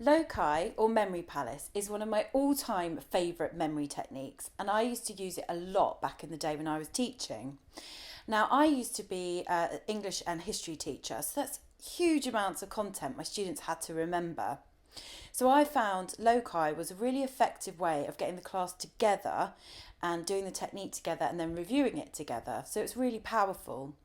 LOCI, or memory palace, is one of my all-time favourite memory techniques, and I used to use it a lot back in the day when I was teaching. Now, I used to be an English and history teacher, so that's huge amounts of content my students had to remember. So I found LOCI was a really effective way of getting the class together and doing the technique together and then reviewing it together. So it's really powerful.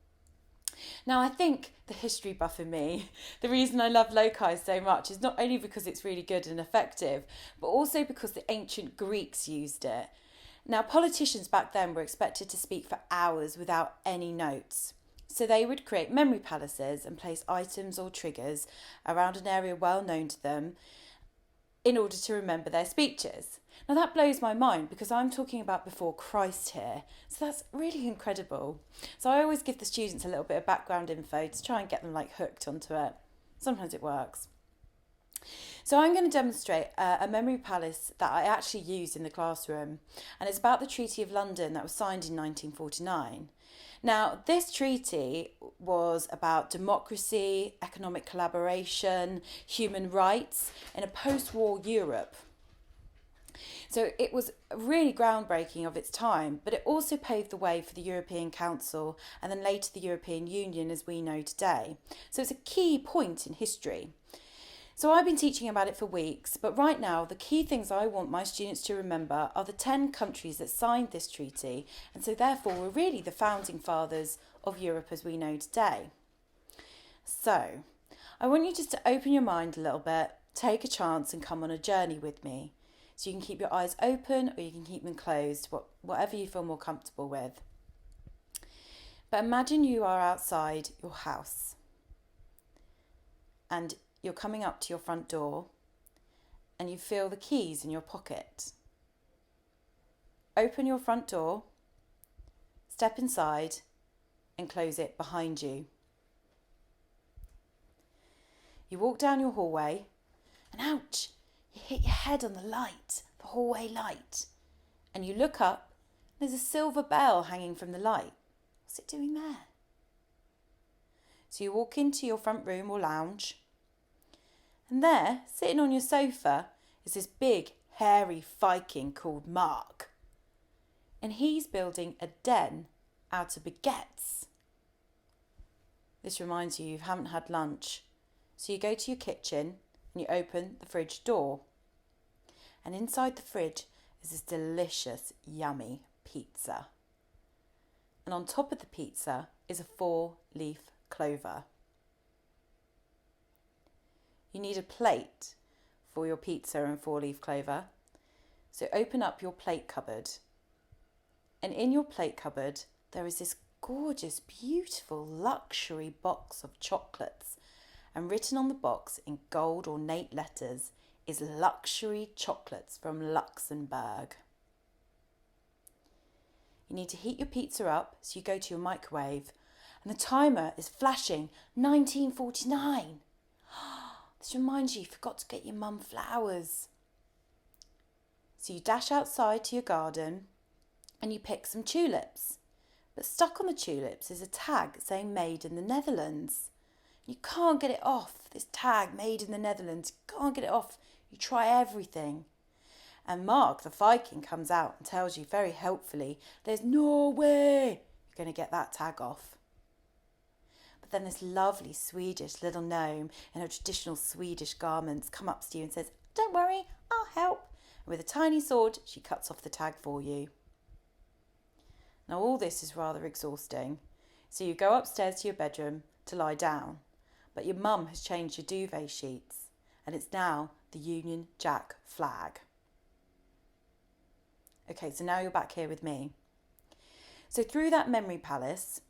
Now, I think the history buff in me, the reason I love LOCI so much is not only because it's really good and effective, but also because the ancient Greeks used it. Now, politicians back then were expected to speak for hours without any notes. So they would create memory palaces and place items or triggers around an area well known to them in order to remember their speeches. Now that blows my mind because I'm talking about before Christ here. So that's really incredible. So I always give the students a little bit of background info to try and get them hooked onto it. Sometimes it works. So I'm going to demonstrate a memory palace that I actually used in the classroom, and it's about the Treaty of London that was signed in 1949. Now, this treaty was about democracy, economic collaboration, human rights in a post-war Europe. So it was really groundbreaking of its time, but it also paved the way for the European Council and then later the European Union as we know today. So it's a key point in history. So I've been teaching about it for weeks, but right now the key things I want my students to remember are the 10 countries that signed this treaty, and so therefore were really the founding fathers of Europe as we know today. So I want you just to open your mind a little bit, take a chance and come on a journey with me. So you can keep your eyes open or you can keep them closed, whatever you feel more comfortable with. But imagine you are outside your house and you're coming up to your front door and you feel the keys in your pocket. Open your front door, step inside and close it behind you. You walk down your hallway and ouch, you hit your head on the light, the hallway light, and you look up, there's a silver bell hanging from the light. What's it doing there? So you walk into your front room or lounge, and there, sitting on your sofa, is this big, hairy Viking called Mark. And he's building a den out of baguettes. This reminds you haven't had lunch. So you go to your kitchen and you open the fridge door. And inside the fridge is this delicious, yummy pizza. And on top of the pizza is a 4-leaf clover. You need a plate for your pizza and 4-leaf clover. So open up your plate cupboard. And in your plate cupboard, there is this gorgeous, beautiful luxury box of chocolates. And written on the box in gold ornate letters is luxury chocolates from Luxembourg. You need to heat your pizza up, so you go to your microwave. And the timer is flashing 1949. This reminds you forgot to get your mum flowers. So you dash outside to your garden and you pick some tulips. But stuck on the tulips is a tag saying made in the Netherlands. You can't get it off, this tag made in the Netherlands. You can't get it off. You try everything. And Mark, the Viking, comes out and tells you very helpfully, there's no way you're going to get that tag off. But then this lovely Swedish little gnome in her traditional Swedish garments come up to you and says, don't worry, I'll help. And with a tiny sword, she cuts off the tag for you. Now all this is rather exhausting. So you go upstairs to your bedroom to lie down. But your mum has changed your duvet sheets and it's now the Union Jack flag. Okay, so now you're back here with me. So through that memory palace,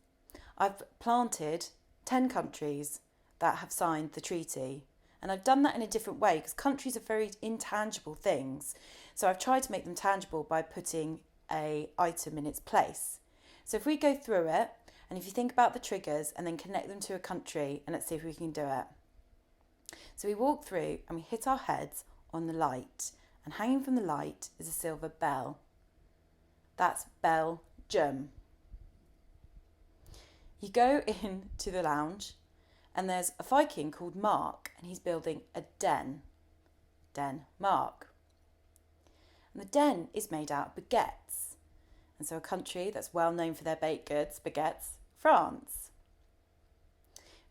I've planted 10 countries that have signed the treaty. And I've done that in a different way because countries are very intangible things. So I've tried to make them tangible by putting an item in its place. So if we go through it, and if you think about the triggers and then connect them to a country, and let's see if we can do it. So we walk through and we hit our heads on the light. And hanging from the light is a silver bell. That's Belgium. You go into the lounge and there's a Viking called Mark and he's building a den. Denmark. And the Den is made out of baguettes. And so a country that's well known for their baked goods, baguettes, France.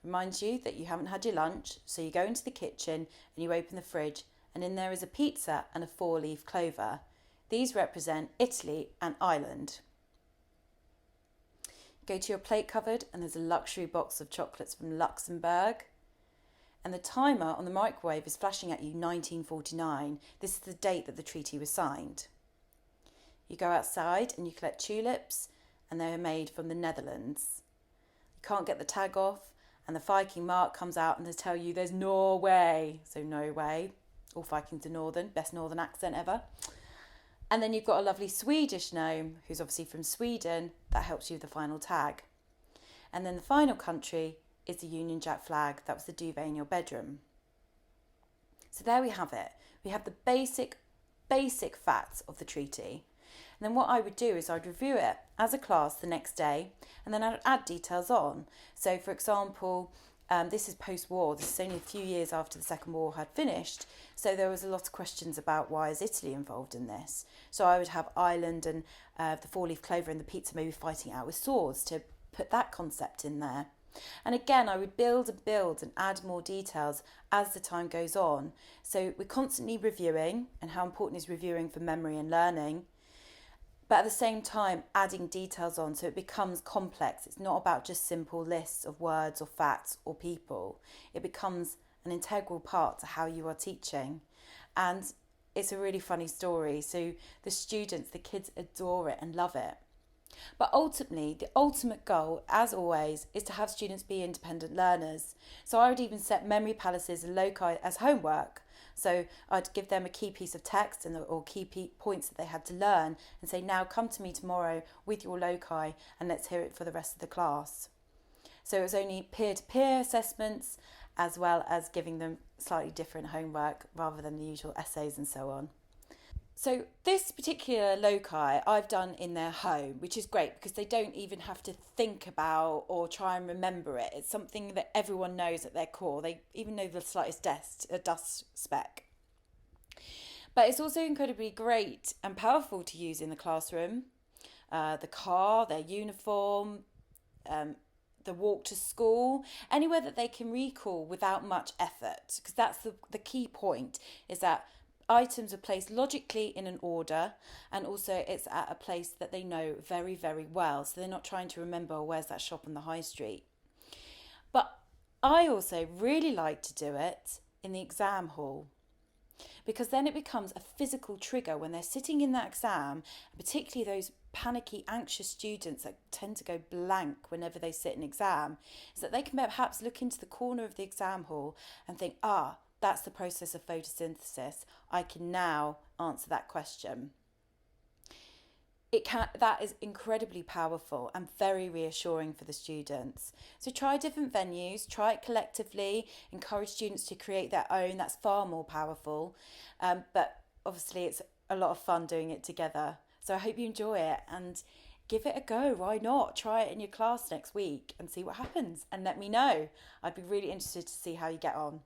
Reminds you that you haven't had your lunch, so you go into the kitchen and you open the fridge, and in there is a pizza and a 4-leaf clover. These represent Italy and Ireland. You go to your plate cupboard and there's a luxury box of chocolates from Luxembourg. And the timer on the microwave is flashing at you 1949. This is the date that the treaty was signed. You go outside and you collect tulips, and they're made from the Netherlands. You can't get the tag off, and the Viking mark comes out and they tell you there's Norway. So no way. All Vikings are northern, best northern accent ever. And then you've got a lovely Swedish gnome, who's obviously from Sweden, that helps you with the final tag. And then the final country is the Union Jack flag. That was the duvet in your bedroom. So there we have it. We have the basic facts of the treaty. And then what I would do is I'd review it as a class the next day, and then I'd add details on. So for example, this is post-war. This is only a few years after the Second War had finished. So there was a lot of questions about why is Italy involved in this. So I would have Ireland and the 4-leaf clover and the pizza maybe fighting out with swords to put that concept in there. And again, I would build and add more details as the time goes on. So we're constantly reviewing, and how important is reviewing for memory and learning. But at the same time, adding details on so it becomes complex. It's not about just simple lists of words or facts or people. It becomes an integral part to how you are teaching. And it's a really funny story. So the students, the kids adore it and love it. But ultimately, the ultimate goal, as always, is to have students be independent learners. So I would even set memory palaces and loci as homework. So I'd give them a key piece of text or key points that they had to learn and say, now come to me tomorrow with your loci and let's hear it for the rest of the class. So it was only peer-to-peer assessments as well as giving them slightly different homework rather than the usual essays and so on. So this particular loci I've done in their home, which is great because they don't even have to think about or try and remember it. It's something that everyone knows at their core. They even know the slightest dust speck. But it's also incredibly great and powerful to use in the classroom. The car, their uniform, the walk to school, anywhere that they can recall without much effort. Because that's the key point, is that items are placed logically in an order, and also it's at a place that they know very, very well. So they're not trying to remember where's that shop on the high street. But I also really like to do it in the exam hall, because then it becomes a physical trigger when they're sitting in that exam, particularly those panicky, anxious students that tend to go blank whenever they sit an exam, is that they can perhaps look into the corner of the exam hall and think, that's the process of photosynthesis. I can now answer that question. That is incredibly powerful and very reassuring for the students. So try different venues, try it collectively, encourage students to create their own. That's far more powerful. But obviously it's a lot of fun doing it together. So I hope you enjoy it and give it a go. Why not? Try it in your class next week and see what happens and let me know. I'd be really interested to see how you get on.